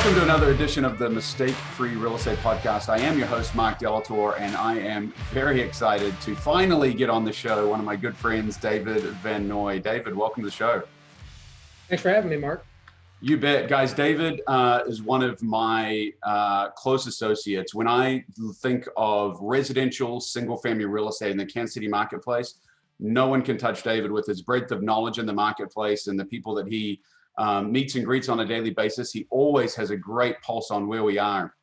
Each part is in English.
Welcome to another edition of the Mistake-Free Real Estate Podcast. I am your host, Marck David, and I am very excited to finally get on the show one of my good friends, David Van Noy. David, welcome to the show. Thanks for having me, Mark. You bet. Guys, David is one of my close associates. When I think of residential single-family real estate in the Kansas City marketplace, no one can touch David with his breadth of knowledge in the marketplace and the people that he meets and greets on a daily basis. He always has a great pulse on where we are.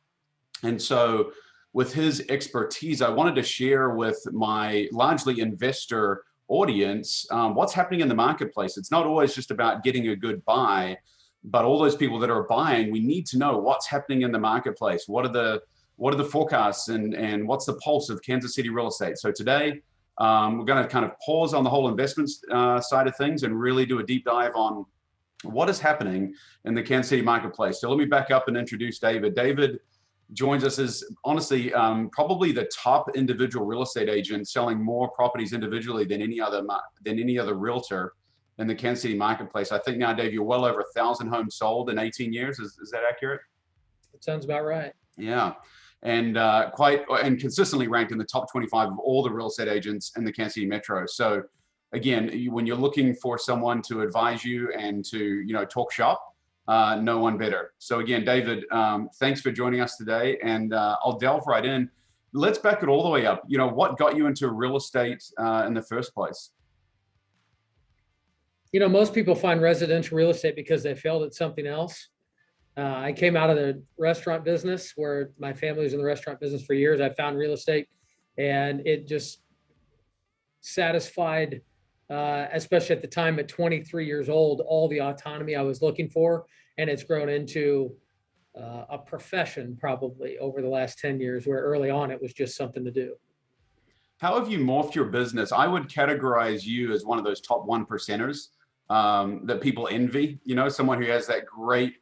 And so with his expertise, I wanted to share with my largely investor audience what's happening in the marketplace. It's not always just about getting a good buy, but all those people that are buying, we need to know what's happening in the marketplace. What are the forecasts and what's the pulse of Kansas City real estate? So today, we're going to kind of pause on the whole investments side of things and really do a deep dive on what is happening in the Kansas City marketplace. So let me back up and introduce David. David joins us as honestly probably the top individual real estate agent selling more properties individually than any other realtor in the Kansas City marketplace. I think now, Dave, you're well over 1,000 homes sold in 18 years. Is that accurate? That sounds about right. Yeah. And consistently ranked in the top 25 of all the real estate agents in the Kansas City Metro. So again, when you're looking for someone to advise you and to talk shop, no one better. So again, David, thanks for joining us today, and I'll delve right in. Let's back it all the way up. What got you into real estate in the first place? Most people find residential real estate because they failed at something else. I came out of the restaurant business where my family was in the restaurant business for years. I found real estate and it just satisfied, especially at the time at 23 years old, all the autonomy I was looking for. And it's grown into a profession probably over the last 10 years, where early on it was just something to do. How have you morphed your business? I would categorize you as one of those top 1%ers that people envy, someone who has that great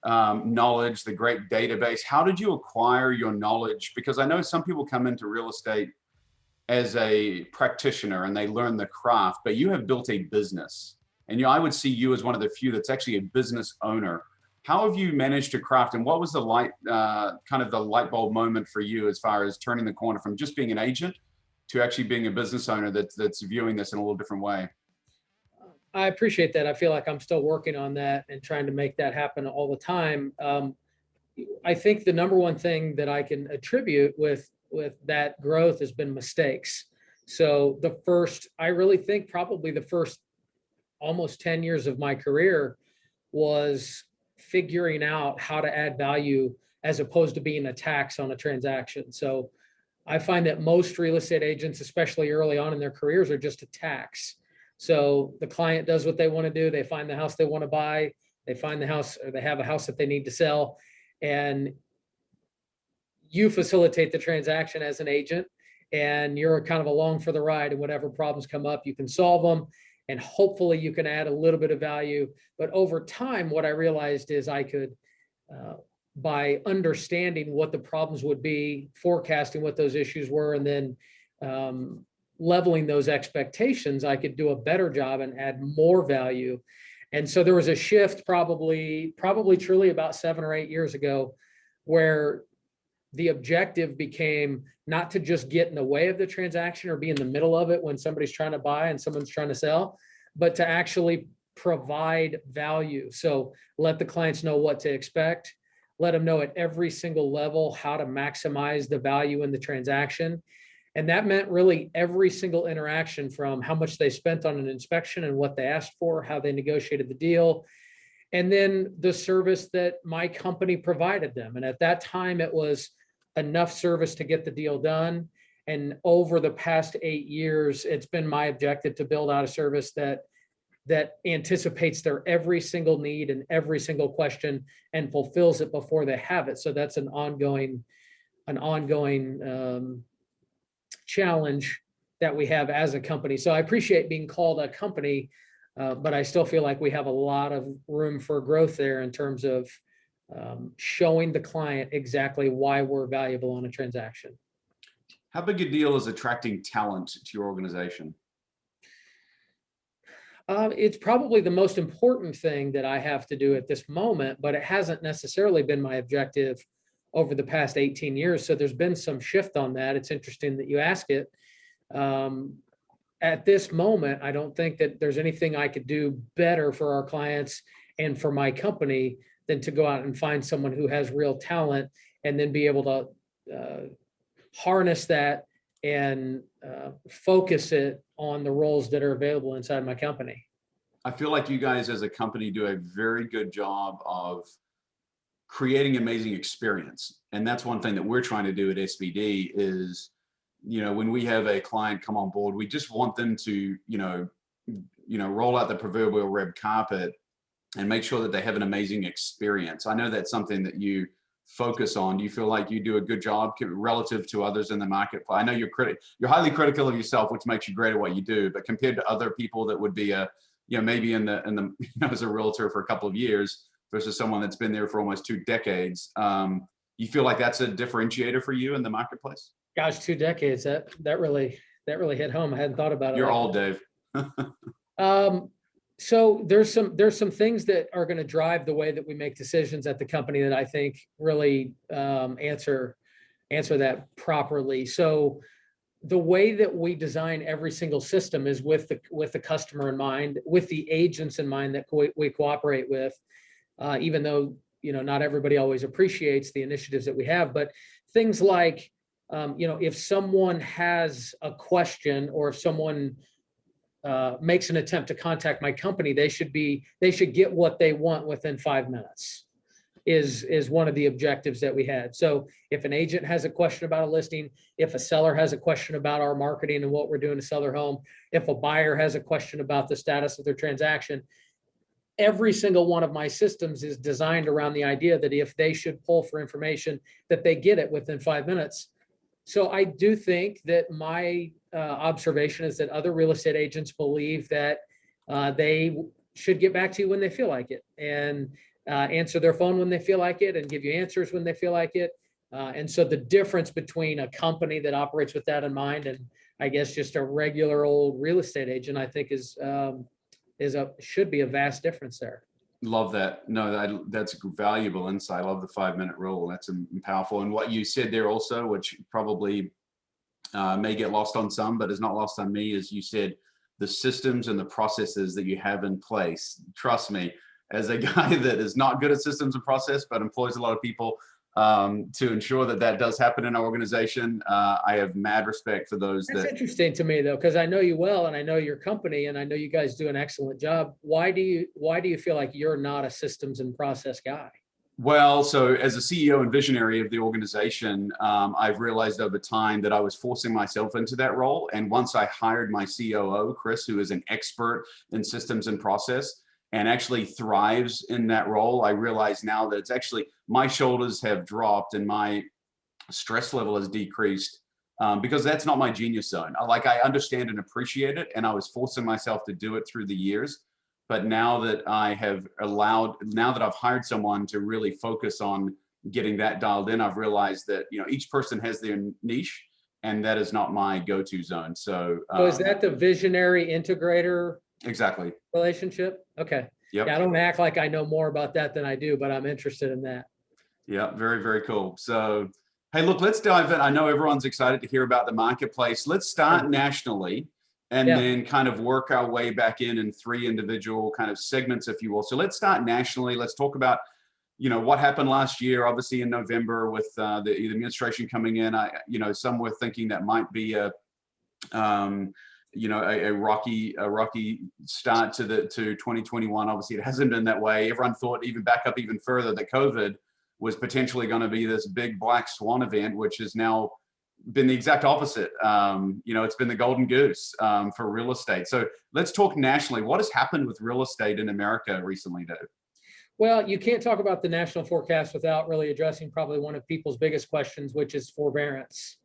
knowledge, the great database. How did you acquire your knowledge? Because I know some people come into real estate as a practitioner and they learn the craft, but you have built a business. And I would see you as one of the few that's actually a business owner. How have you managed to craft, and what was the light bulb moment for you as far as turning the corner from just being an agent to actually being a business owner that's viewing this in a little different way? I appreciate that. I feel like I'm still working on that and trying to make that happen all the time. I think the number one thing that I can attribute with that growth has been mistakes. So I really think probably the first almost 10 years of my career was figuring out how to add value as opposed to being a tax on a transaction. So I find that most real estate agents, especially early on in their careers, are just a tax. So the client does what they want to do. They find the house they want to buy. They find the house, or they have a house that they need to sell. And you facilitate the transaction as an agent, and you're kind of along for the ride, and whatever problems come up, you can solve them. And hopefully you can add a little bit of value. But over time, what I realized is I could, by understanding what the problems would be, forecasting what those issues were, and then leveling those expectations, I could do a better job and add more value. And so there was a shift probably truly about 7 or 8 years ago, where the objective became not to just get in the way of the transaction or be in the middle of it when somebody's trying to buy and someone's trying to sell, but to actually provide value. So let the clients know what to expect, let them know at every single level how to maximize the value in the transaction. And that meant really every single interaction, from how much they spent on an inspection and what they asked for, how they negotiated the deal, and then the service that my company provided them. And at that time, it was enough service to get the deal done. And over the past 8 years, it's been my objective to build out a service that anticipates their every single need and every single question and fulfills it before they have it. So that's an ongoing challenge that we have as a company. So I appreciate being called a company, but I still feel like we have a lot of room for growth there in terms of showing the client exactly why we're valuable on a transaction. How big a deal is attracting talent to your organization? It's probably the most important thing that I have to do at this moment, but it hasn't necessarily been my objective over the past 18 years. So there's been some shift on that. It's interesting that you ask it. At this moment, I don't think that there's anything I could do better for our clients and for my company than to go out and find someone who has real talent and then be able to harness that and focus it on the roles that are available inside my company. I feel like you guys as a company do a very good job of creating amazing experience. And that's one thing that we're trying to do at SVD is, when we have a client come on board, we just want them to, roll out the proverbial red carpet and make sure that they have an amazing experience. I know that's something that you focus on. Do you feel like you do a good job relative to others in the market? I know you're highly critical of yourself, which makes you great at what you do, but compared to other people that would be maybe in the as a realtor for a couple of years versus someone that's been there for almost 2 decades, you feel like that's a differentiator for you in the marketplace? Gosh, 2 decades, that really hit home. I hadn't thought about it. You're like old, that. Dave. So there's some things that are going to drive the way that we make decisions at the company that I think really answer that properly. So the way that we design every single system is with the customer in mind, with the agents in mind that we cooperate with, even though not everybody always appreciates the initiatives that we have. But things like if someone has a question or if someone makes an attempt to contact my company, they should get what they want within 5 minutes is one of the objectives that we had. So if an agent has a question about a listing, if a seller has a question about our marketing and what we're doing to sell their home, if a buyer has a question about the status of their transaction, every single one of my systems is designed around the idea that if they should pull for information, that they get it within 5 minutes. So I do think that my observation is that other real estate agents believe that they should get back to you when they feel like it and answer their phone when they feel like it and give you answers when they feel like it. And so the difference between a company that operates with that in mind and I guess just a regular old real estate agent, I think should be a vast difference there. Love that. No, that's valuable insight. I love the 5-minute rule. That's powerful. And what you said there also, which probably may get lost on some, but is not lost on me, is you said the systems and the processes that you have in place. Trust me, as a guy that is not good at systems and process, but employs a lot of people to ensure that does happen in our organization, I have mad respect for those. That's interesting to me though, because I know you well and I know your company and I know you guys do an excellent job. Why do you feel like you're not a systems and process guy? Well, so as a CEO and visionary of the organization, I've realized over time that I was forcing myself into that role. And once I hired my COO, Chris, who is an expert in systems and process and actually thrives in that role, I realize now that it's actually my shoulders have dropped and my stress level has decreased because that's not my genius zone. I understand and appreciate it. And I was forcing myself to do it through the years. But now that I've hired someone to really focus on getting that dialed in, I've realized that, each person has their niche and that is not my go-to zone. So is that the visionary integrator exactly relationship? Okay. Yep. Yeah, I don't act like I know more about that than I do, but I'm interested in that. Yeah, very, very cool. So, hey, look, let's dive in. I know everyone's excited to hear about the marketplace. Let's start nationally and then kind of work our way back in 3 individual kind of segments, if you will. So let's start nationally. Let's talk about, what happened last year, obviously in November with the administration coming in. Some were thinking that might be a rocky start to 2021. Obviously, it hasn't been that way. Everyone thought even back up even further that COVID was potentially going to be this big black swan event, which has now been the exact opposite. It's been the golden goose for real estate. So let's talk nationally. What has happened with real estate in America recently, Dave? Well, you can't talk about the national forecast without really addressing probably one of people's biggest questions, which is forbearance.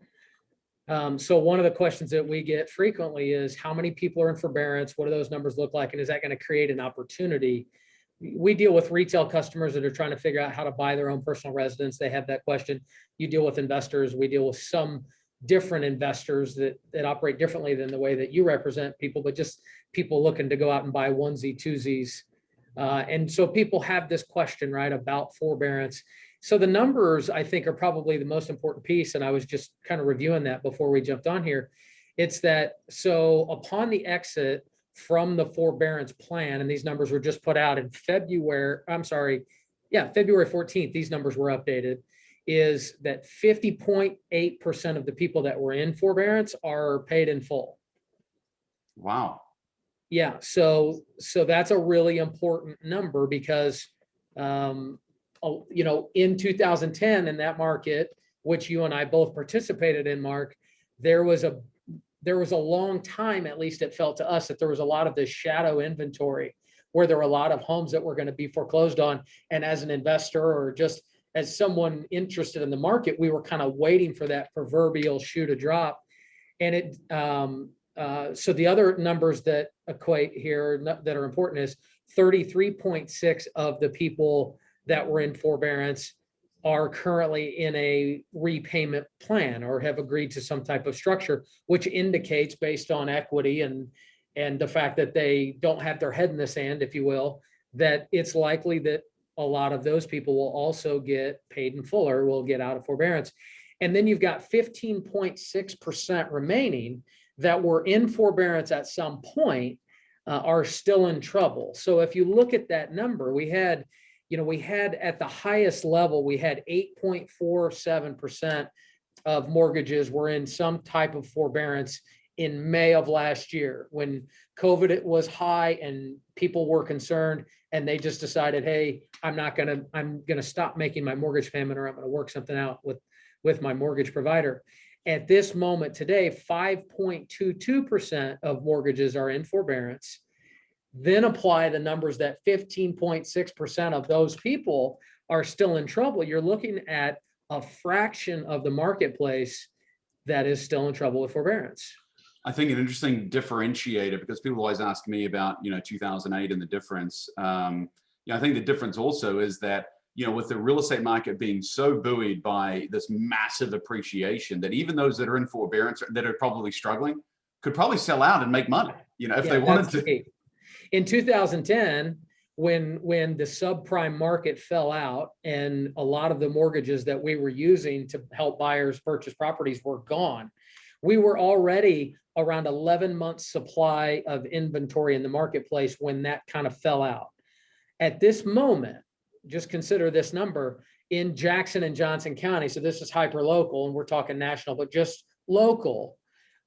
So one of the questions that we get frequently is how many people are in forbearance? What do those numbers look like? And is that going to create an opportunity? We deal with retail customers that are trying to figure out how to buy their own personal residence. They have that question. You deal with investors. We deal with some different investors that operate differently than the way that you represent people, but just people looking to go out and buy onesie, twosies. And so people have this question, right, about forbearance. So the numbers, I think, are probably the most important piece. And I was just kind of reviewing that before we jumped on here. It's that, so upon the exit from the forbearance plan, and these numbers were just put out in February 14th, these numbers were updated, is that 50.8% of the people that were in forbearance are paid in full. Wow. Yeah, so that's a really important number because, in 2010 in that market, which you and I both participated in, Mark, there was a long time, at least it felt to us, that there was a lot of this shadow inventory where there were a lot of homes that were going to be foreclosed on. And as an investor or just as someone interested in the market, we were kind of waiting for that proverbial shoe to drop. And so the other numbers that equate here that are important is 33.6 of the people that were in forbearance are currently in a repayment plan or have agreed to some type of structure, which indicates, based on equity and the fact that they don't have their head in the sand, if you will, that it's likely that a lot of those people will also get paid in full or will get out of forbearance. And then you've got 15.6% remaining that were in forbearance at some point, are still in trouble. So if you look at that number, we had at the highest level, we had 8.47% of mortgages were in some type of forbearance in May of last year when COVID was high and people were concerned and they just decided, hey, I'm going to stop making my mortgage payment, or I'm going to work something out with my mortgage provider. At this moment today, 5.22% of mortgages are in forbearance. Then apply the numbers that 15.6% of those people are still in trouble. You're looking at a fraction of the marketplace that is still in trouble with forbearance. I think an interesting differentiator, because people always ask me about, 2008 and the difference. I think the difference also is that, with the real estate market being so buoyed by this massive appreciation, that even those that are in forbearance that are probably struggling could probably sell out and make money, if they wanted to. In 2010, when the subprime market fell out and a lot of the mortgages that we were using to help buyers purchase properties were gone, we were already around 11 months supply of inventory in the marketplace when that kind of fell out. At this moment, just consider this number in Jackson and Johnson County. So this is hyper local and we're talking national, but just local,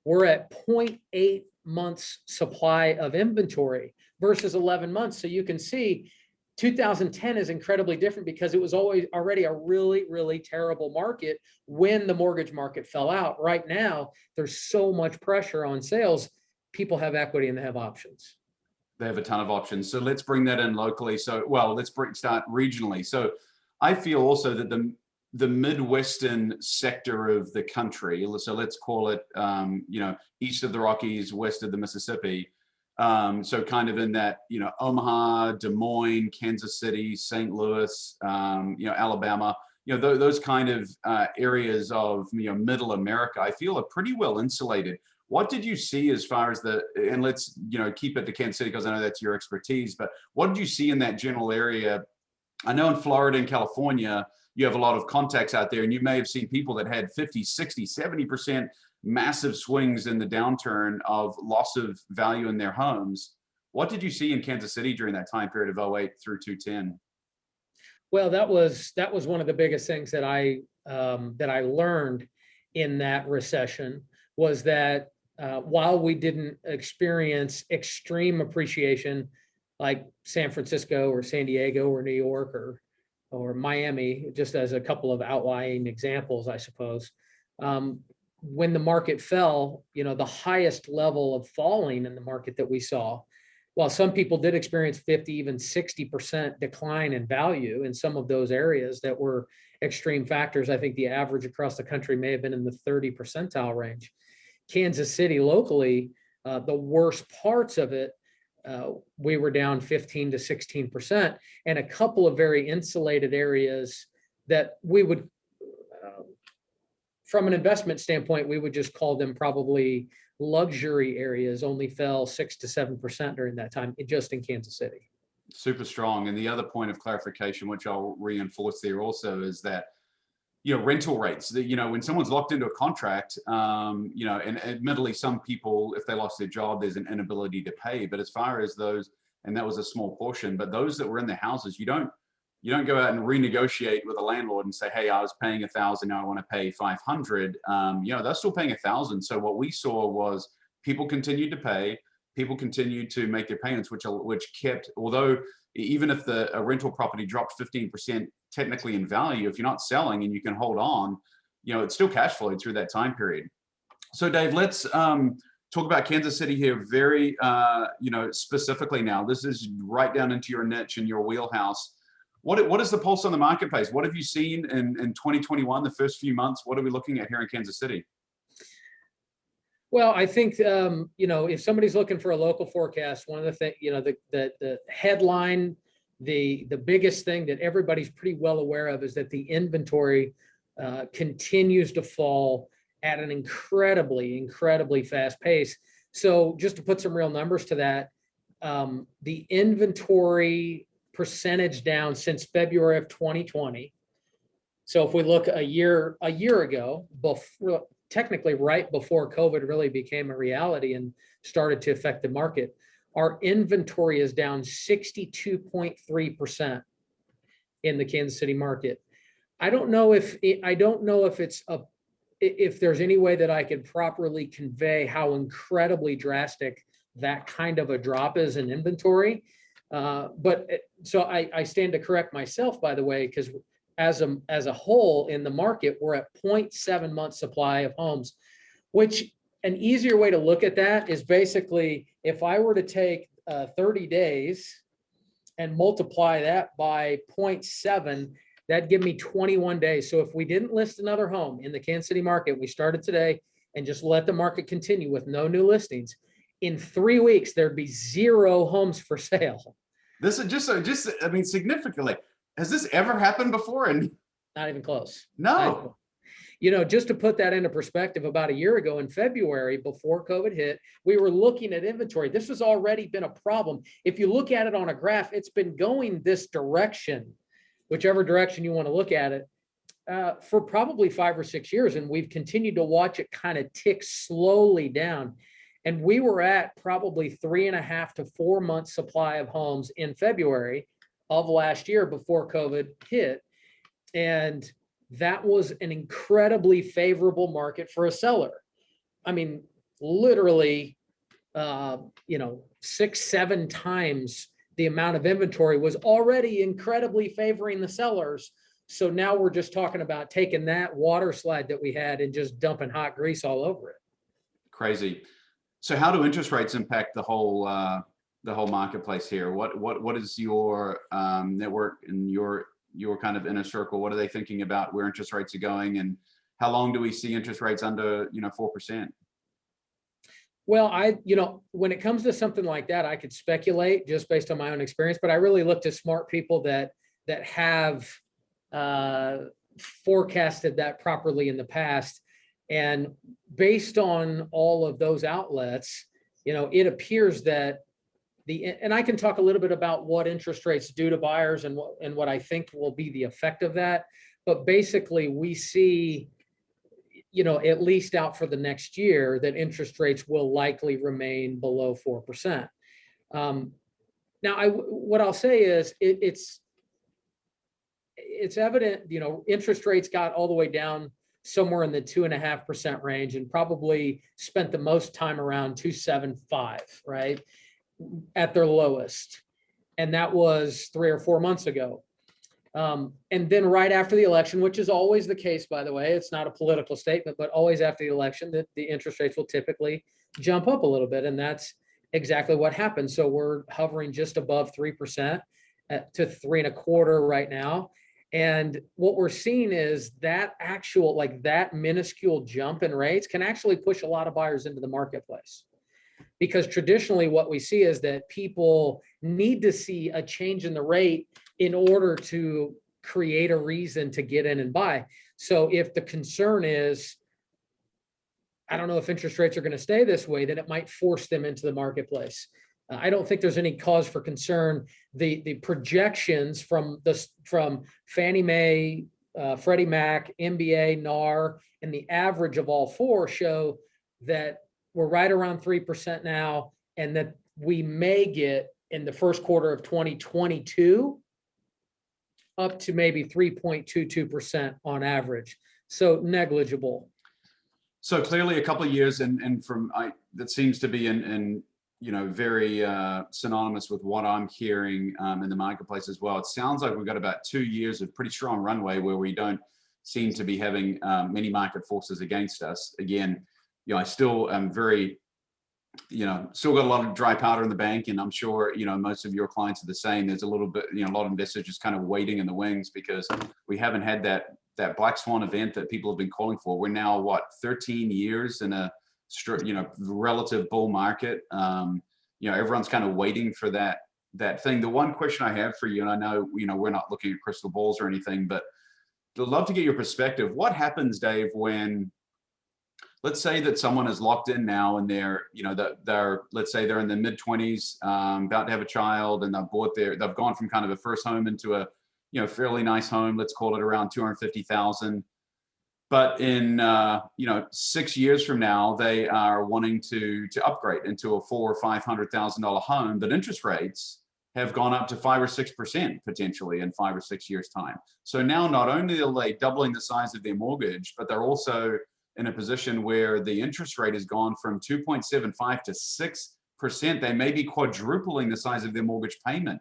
we're at 0.8 months supply of inventory versus 11 months. So you can see 2010 is incredibly different because it was already a really, really terrible market when the mortgage market fell out. Right now, there's so much pressure on sales. People have equity and they have options. They have a ton of options. So let's bring that in locally. So, let's start regionally. So I feel also that the Midwestern sector of the country, so let's call it, east of the Rockies, west of the Mississippi. So kind of in that, Omaha, Des Moines, Kansas City, St. Louis, Alabama, those kind of areas of, middle America, I feel are pretty well insulated. What did you see as far as and let's, keep it to Kansas City because I know that's your expertise, but what did you see in that general area? I know in Florida and California, you have a lot of contacts out there and you may have seen people that had 50, 60, 70% massive swings in the downturn of loss of value in their homes. What did you see in Kansas City during that time period of 08 through 2010? Well, that was one of the biggest things that I learned in that recession was that while we didn't experience extreme appreciation like San Francisco or San Diego or New York or Miami, just as a couple of outlying examples, I suppose, when the market fell, the highest level of falling in the market that we saw, while some people did experience 50, even 60% decline in value in some of those areas that were extreme factors, I think the average across the country may have been in the 30 percentile range. Kansas City locally, the worst parts of it, we were down 15 to 16%, and a couple of very insulated areas that we would from an investment standpoint, we would just call them probably luxury areas, only fell 6 to 7% during that time, just in Kansas City. Super strong. And the other point of clarification, which I'll reinforce there also, is that, rental rates, that, when someone's locked into a contract, and admittedly, some people, if they lost their job, there's an inability to pay. But as far as those, and that was a small portion, but those that were in the houses, you don't go out and renegotiate with a landlord and say, hey, I was paying 1,000, now I want to pay 500. They're still paying 1,000. So what we saw was people continued to pay, people continued to make their payments, which kept, although even if a rental property dropped 15% technically in value, if you're not selling and you can hold on, it's still cash flowed through that time period. So Dave, let's talk about Kansas City here very, specifically now. This is right down into your niche and your wheelhouse. What is the pulse on the marketplace? What have you seen in 2021, the first few months? What are we looking at here in Kansas City? Well, I think, if somebody's looking for a local forecast, one of the things, the headline, the biggest thing that everybody's pretty well aware of is that the inventory continues to fall at an incredibly fast pace. So just to put some real numbers to that, the inventory percentage down since February of 2020. So if we look a year ago, technically right before COVID really became a reality and started to affect the market, our inventory is down 62.3% in the Kansas City market. I don't know if there's any way that I could properly convey how incredibly drastic that kind of a drop is in inventory. So I stand to correct myself, by the way, because as a whole in the market, we're at 0.7 months supply of homes, which an easier way to look at that is basically if I were to take 30 days and multiply that by 0.7, that'd give me 21 days. So if we didn't list another home in the Kansas City market, we started today and just let the market continue with no new listings, in 3 weeks, there'd be 0 homes for sale. This is significantly. Has this ever happened before? And not even close. No. Just to put that into perspective, about a year ago in February, before COVID hit, we were looking at inventory. This has already been a problem. If you look at it on a graph, it's been going this direction, whichever direction you want to look at it, for probably 5 or 6 years. And we've continued to watch it kind of tick slowly down. And we were at probably 3.5 to 4 months supply of homes in February of last year before COVID hit. And that was an incredibly favorable market for a seller. I mean, literally, 6-7 times the amount of inventory was already incredibly favoring the sellers. So now we're just talking about taking that water slide that we had and just dumping hot grease all over it. Crazy. So how do interest rates impact the whole marketplace here? What is your network and your kind of inner circle? What are they thinking about where interest rates are going, and how long do we see interest rates under 4%? Well, when it comes to something like that, I could speculate just based on my own experience, but I really look to smart people that have forecasted that properly in the past. And based on all of those outlets, it appears that and I can talk a little bit about what interest rates do to buyers and what I think will be the effect of that. But basically, we see, at least out for the next year, that interest rates will likely remain below 4%. Now, what I'll say is it's evident, interest rates got all the way down somewhere in the 2.5% range and probably spent the most time around 2.75, right, at their lowest. And that was 3 or 4 months ago. And then right after the election, which is always the case, by the way, it's not a political statement, but always after the election, that the interest rates will typically jump up a little bit. And that's exactly what happened. So we're hovering just above 3% to 3.25% right now. And what we're seeing is that that minuscule jump in rates can actually push a lot of buyers into the marketplace. Because traditionally what we see is that people need to see a change in the rate in order to create a reason to get in and buy. So if the concern is, I don't know if interest rates are going to stay this way, then it might force them into the marketplace. I don't think there's any cause for concern. The projections from Fannie Mae, Freddie Mac, MBA, NAR, and the average of all four show that we're right around 3% now, and that we may get in the first quarter of 2022 up to maybe 3.22% on average. So negligible. So clearly a couple of years, and that seems to be in very synonymous with what I'm hearing in the marketplace as well. It sounds like we've got about 2 years of pretty strong runway where we don't seem to be having many market forces against us. Again, I still am very, still got a lot of dry powder in the bank, and I'm sure, most of your clients are the same. There's a little bit, a lot of investors just kind of waiting in the wings because we haven't had that black swan event that people have been calling for. We're now, 13 years in a relative bull market. Everyone's kind of waiting for that thing. The one question I have for you, and I know, we're not looking at crystal balls or anything, but I'd love to get your perspective. What happens, Dave, when, let's say that someone is locked in now and let's say they're in the mid-20s, about to have a child, and they've gone from kind of a first home into a, fairly nice home, let's call it around 250,000. But in 6 years from now, they are wanting to upgrade into a $400,000 or $500,000 home, but interest rates have gone up to 5 or 6% potentially in 5 or 6 years' time. So now not only are they doubling the size of their mortgage, but they're also in a position where the interest rate has gone from 2.75 to 6%. They may be quadrupling the size of their mortgage payment.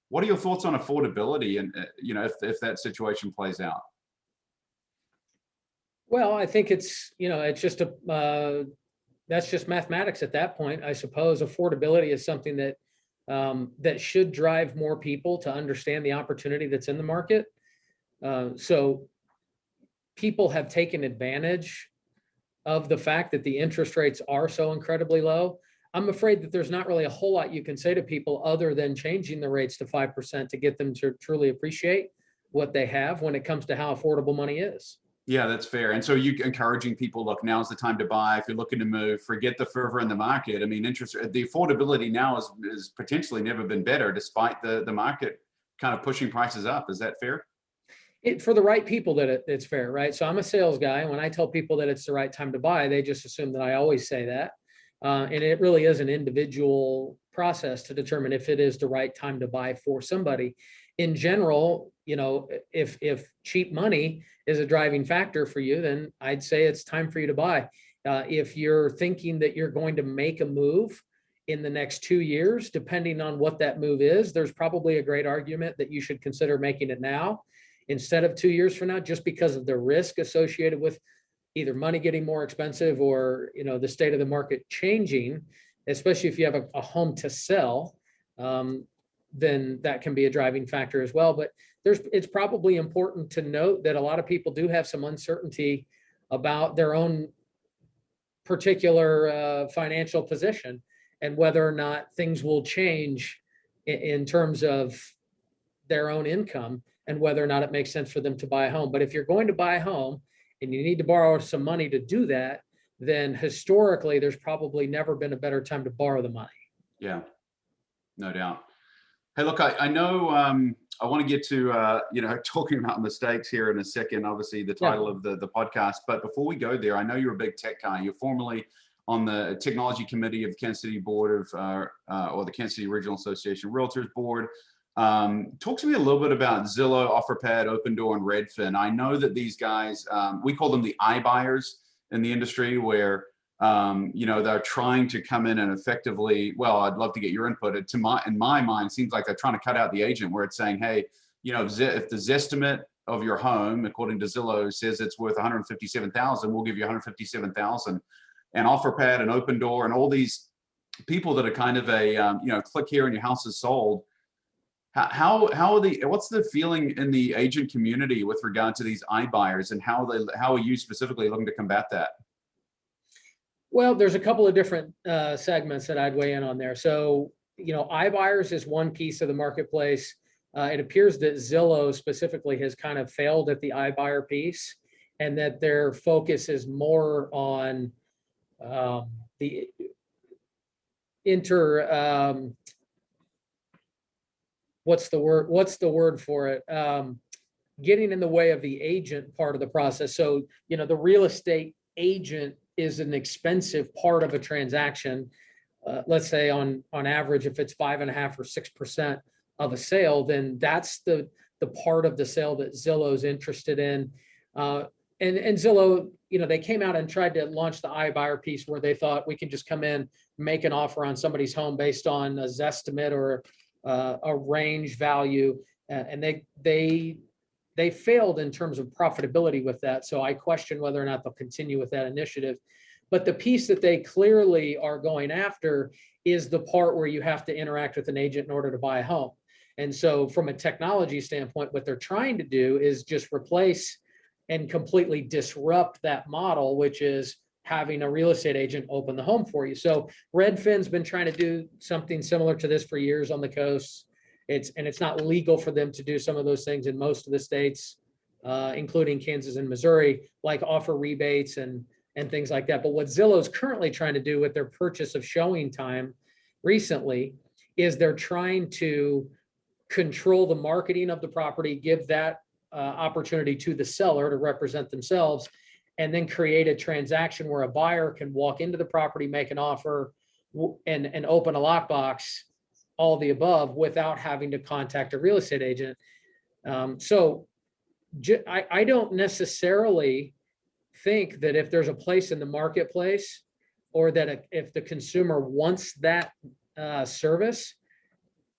What are your thoughts on affordability and if that situation plays out? Well, I think it's just that's just mathematics at that point. I suppose affordability is something that that should drive more people to understand the opportunity that's in the market. So people have taken advantage of the fact that the interest rates are so incredibly low. I'm afraid that there's not really a whole lot you can say to people other than changing the rates to 5% to get them to truly appreciate what they have when it comes to how affordable money is. Yeah, that's fair. And so you encouraging people, look, now's the time to buy. If you're looking to move, forget the fervor in the market. I mean, the affordability now is potentially never been better despite the market kind of pushing prices up. Is that fair? For the right people that it's fair, right? So I'm a sales guy, and when I tell people that it's the right time to buy, they just assume that I always say that. And it really is an individual process to determine if it is the right time to buy for somebody. In general, if cheap money is a driving factor for you, then I'd say it's time for you to buy. If you're thinking that you're going to make a move in the next 2 years, depending on what that move is, there's probably a great argument that you should consider making it now instead of 2 years from now, just because of the risk associated with either money getting more expensive or the state of the market changing, especially if you have a home to sell. Then that can be a driving factor as well. But it's probably important to note that a lot of people do have some uncertainty about their own particular financial position and whether or not things will change in terms of their own income and whether or not it makes sense for them to buy a home. But if you're going to buy a home and you need to borrow some money to do that, then historically, there's probably never been a better time to borrow the money. Yeah, no doubt. Hey, look, I know I want to get to, talking about mistakes here in a second, obviously the title of the podcast. But before we go there, I know you're a big tech guy. You're formerly on the technology committee of the Kansas City board or the Kansas City Regional Association Realtors board. Talk to me a little bit about Zillow, OfferPad, Opendoor, and Redfin. I know that these guys, we call them the iBuyers in the industry, where they're trying to come in and effectively, well, I'd love to get your input. In my mind, it seems like they're trying to cut out the agent, where it's saying, hey, if the Zestimate of your home, according to Zillow, says it's worth $157,000, we'll give you $157,000. And OfferPad and Opendoor and all these people that are kind of a, click here and your house is sold. What's the feeling in the agent community with regard to these iBuyers, and how are you specifically looking to combat that? Well, there's a couple of different segments that I'd weigh in on there. So, iBuyers is one piece of the marketplace. It appears that Zillow specifically has kind of failed at the iBuyer piece. and that their focus is more on the what's the word for it? Getting in the way of the agent part of the process. So, the real estate agent is an expensive part of a transaction. Let's say on average, if it's 5.5 or 6% of a sale, then that's the part of the sale that Zillow's interested in. And Zillow, they came out and tried to launch the iBuyer piece where they thought we can just come in, make an offer on somebody's home based on a Zestimate or a range value, and they failed in terms of profitability with that. So I question whether or not they'll continue with that initiative. But the piece that they clearly are going after is the part where you have to interact with an agent in order to buy a home. And so from a technology standpoint, what they're trying to do is just replace and completely disrupt that model, which is having a real estate agent open the home for you. So Redfin's been trying to do something similar to this for years on the coast. It's not legal for them to do some of those things in most of the states, including Kansas and Missouri, like offer rebates and things like that. But what Zillow's currently trying to do with their purchase of showing time recently is they're trying to control the marketing of the property, give that opportunity to the seller to represent themselves, and then create a transaction where a buyer can walk into the property, make an offer, and open a lockbox, all the above, without having to contact a real estate agent. So I don't necessarily think that if there's a place in the marketplace, or that if the consumer wants that service,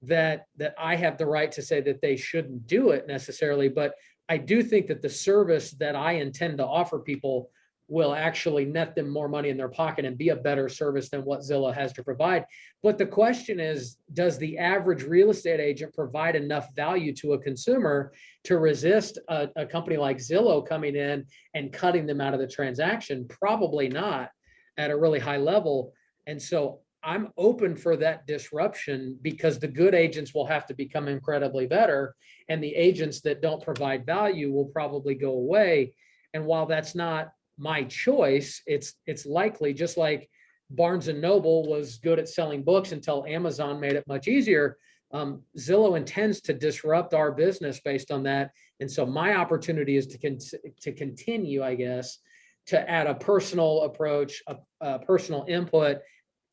that I have the right to say that they shouldn't do it necessarily. But I do think that the service that I intend to offer people will actually net them more money in their pocket and be a better service than what Zillow has to provide. But the question is, does the average real estate agent provide enough value to a consumer to resist a company like Zillow coming in and cutting them out of the transaction? Probably not at a really high level. And so I'm open for that disruption, because the good agents will have to become incredibly better, and the agents that don't provide value will probably go away. And while that's not my choice, it's likely, just like Barnes and Noble was good at selling books until Amazon made it much easier. Zillow intends to disrupt our business based on that. And so my opportunity is to continue, I guess, to add a personal approach, a personal input,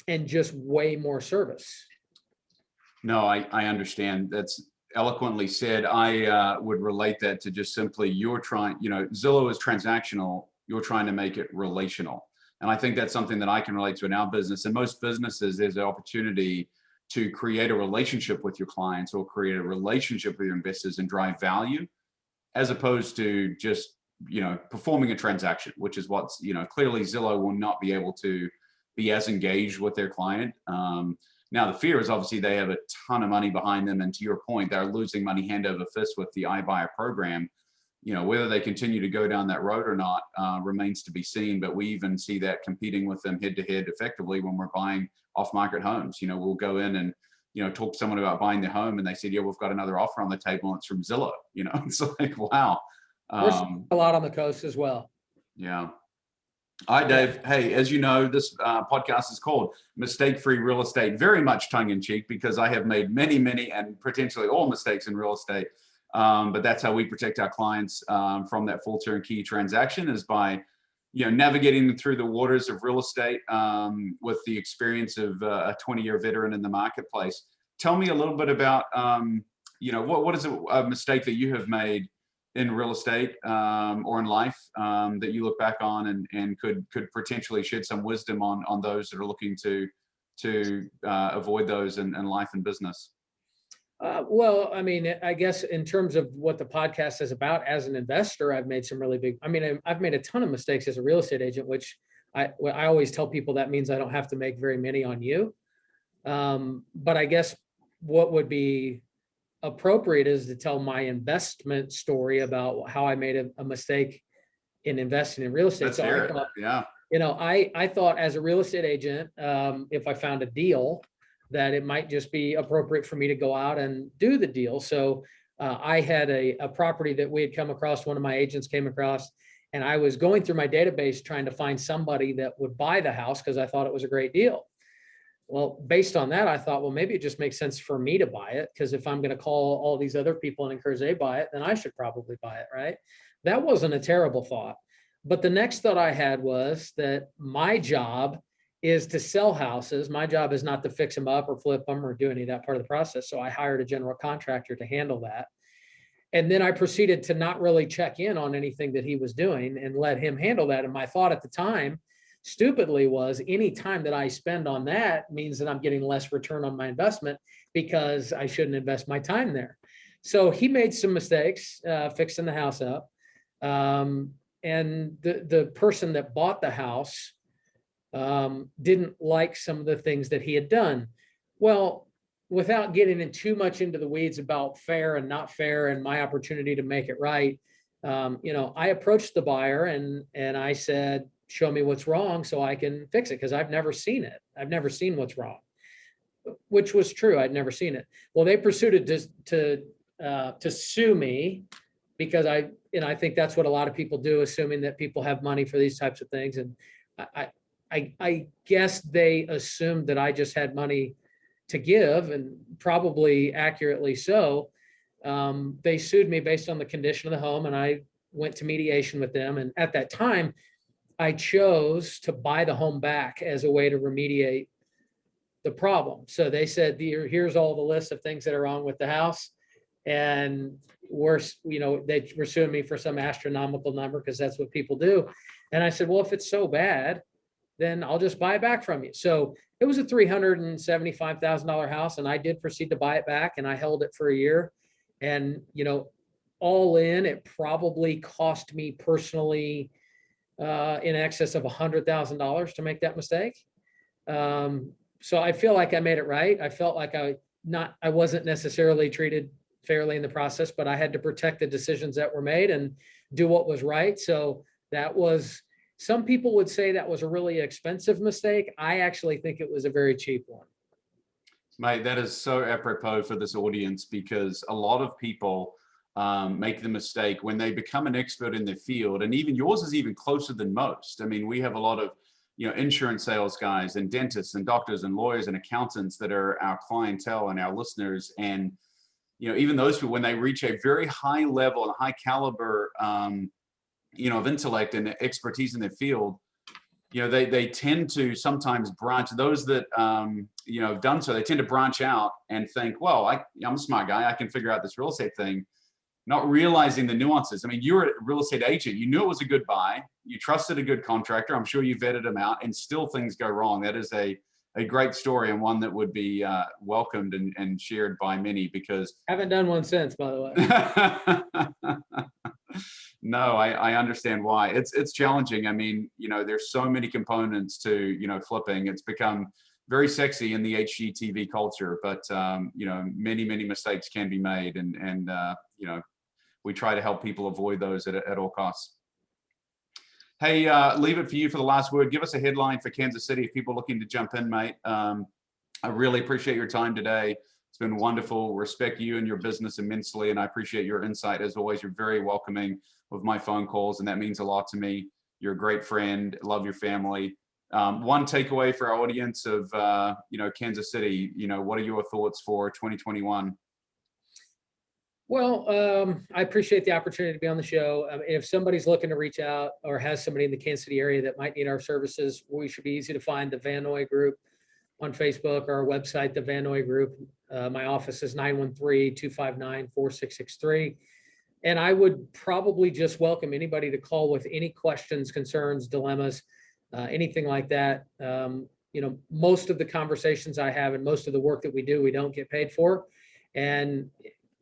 and just way more service. No, I understand. That's eloquently said. I would relate that to just simply, you're trying, Zillow is transactional. You're trying to make it relational. And I think that's something that I can relate to in our business. And most businesses, there's an opportunity to create a relationship with your clients, or create a relationship with your investors and drive value, as opposed to just, performing a transaction, which is what's, clearly Zillow will not be able to be as engaged with their client. Now, the fear is obviously they have a ton of money behind them. And to your point, they're losing money hand over fist with the iBuyer program. Whether they continue to go down that road or not remains to be seen. But we even see that competing with them head to head effectively when we're buying off-market homes. We'll go in and, talk to someone about buying their home, and they said, yeah, we've got another offer on the table, and it's from Zillow. It's like, wow. We're seeing a lot on the coast as well. Yeah. Hi, Dave. Hey, as you know, this podcast is called Mistake-Free Real Estate, very much tongue-in-cheek, because I have made many, many, and potentially all mistakes in real estate. But that's how we protect our clients from that full turnkey transaction, is by, navigating them through the waters of real estate with the experience of a 20-year veteran in the marketplace. Tell me a little bit about, what is a mistake that you have made in real estate or in life that you look back on and could potentially shed some wisdom on those that are looking to avoid those in life and business? Well, I mean, I guess in terms of what the podcast is about, as an investor, I've made some really big, I've made a ton of mistakes as a real estate agent, which I always tell people that means I don't have to make very many on you. But I guess what would be appropriate is to tell my investment story about how I made a mistake in investing in real estate. Let's hear it. Yeah. I thought as a real estate agent, if I found a deal, that it might just be appropriate for me to go out and do the deal. So I had a property that we had come across, one of my agents came across, And I was going through my database trying to find somebody that would buy the house because I thought it was a great deal. Well, based on that, I thought, well, maybe it just makes sense for me to buy it, because if I'm going to call all these other people and encourage they buy it, then I should probably buy it, right? That wasn't a terrible thought. But the next thought I had was that my job is to sell houses. My job is not to fix them up or flip them or do any of that part of the process. So I hired a general contractor to handle that. And then I proceeded to not really check in on anything that he was doing and let him handle that. And my thought at the time, stupidly, was any time that I spend on that means that I'm getting less return on my investment, because I shouldn't invest my time there. So he made some mistakes fixing the house up. And the person that bought the house didn't like some of the things that he had done. Well, without getting in too much into the weeds about fair and not fair and my opportunity to make it right, I approached the buyer and I said, show me what's wrong so I can fix it, because I've never seen it. I've never seen what's wrong, which was true. I'd never seen it. Well, they proceeded to sue me, because I think that's what a lot of people do, assuming that people have money for these types of things. And I guess they assumed that I just had money to give, and probably accurately so. They sued me based on the condition of the home, and I went to mediation with them. And at that time, I chose to buy the home back as a way to remediate the problem. So they said, here's all the list of things that are wrong with the house. And worse, they were suing me for some astronomical number, because that's what people do. And I said, well, if it's so bad, then I'll just buy it back from you. So it was a $375,000 house, and I did proceed to buy it back, and I held it for a year. And, all in, it probably cost me personally in excess of $100,000 to make that mistake. So I feel like I made it right. I felt like I wasn't necessarily treated fairly in the process, but I had to protect the decisions that were made and do what was right. So that was, some people would say that was a really expensive mistake. I actually think it was a very cheap one. Mate, that is so apropos for this audience, because a lot of people make the mistake when they become an expert in their field, and even yours is even closer than most. I mean, we have a lot of insurance sales guys and dentists and doctors and lawyers and accountants that are our clientele and our listeners. And even those people, when they reach a very high level and high caliber of intellect and expertise in their field, they tend to sometimes branch. Those that have done so, they tend to branch out and think, well, I'm a smart guy, I can figure out this real estate thing, not realizing the nuances. I mean, you're a real estate agent. You knew it was a good buy. You trusted a good contractor. I'm sure you vetted them out, and still things go wrong. That is a great story, and one that would be welcomed and shared by many, because haven't done one since, by the way. No, I understand why. It's challenging. I mean, there's so many components to, flipping. It's become very sexy in the HGTV culture, but many mistakes can be made, and we try to help people avoid those at all costs. Hey, leave it for you for the last word. Give us a headline for Kansas City if people are looking to jump in, mate. I really appreciate your time today. It's been wonderful. Respect you and your business immensely, and I appreciate your insight. As always, you're very welcoming with my phone calls, and that means a lot to me. You're a great friend. Love your family. One takeaway for our audience of Kansas City, what are your thoughts for 2021? Well, I appreciate the opportunity to be on the show. If somebody's looking to reach out or has somebody in the Kansas City area that might need our services, we should be easy to find the Van Noy Group on Facebook, or our website, the Van Noy Group. My office is 913-259-4663. And I would probably just welcome anybody to call with any questions, concerns, dilemmas, anything like that. Most of the conversations I have and most of the work that we do, we don't get paid for. And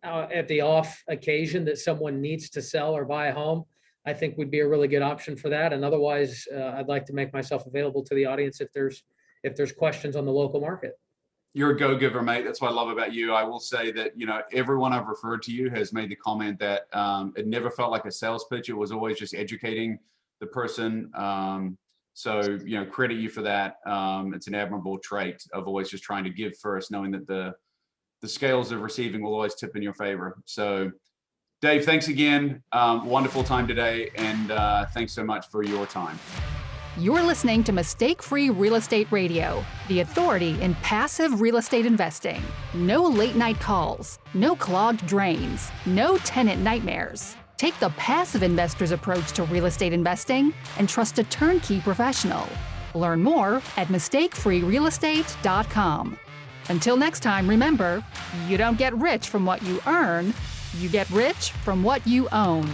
at the off occasion that someone needs to sell or buy a home, I think would be a really good option for that. And otherwise, I'd like to make myself available to the audience if there's questions on the local market. You're a go-giver, mate. That's what I love about you. I will say that, everyone I've referred to you has made the comment that it never felt like a sales pitch. It was always just educating the person. So, credit you for that. It's an admirable trait of always just trying to give first, knowing that the scales of receiving will always tip in your favor. So Dave, thanks again. Wonderful time today. And thanks so much for your time. You're listening to Mistake-Free Real Estate Radio, the authority in passive real estate investing. No late-night calls, no clogged drains, no tenant nightmares. Take the passive investor's approach to real estate investing and trust a turnkey professional. Learn more at mistakefreerealestate.com. Until next time, remember, you don't get rich from what you earn, you get rich from what you own.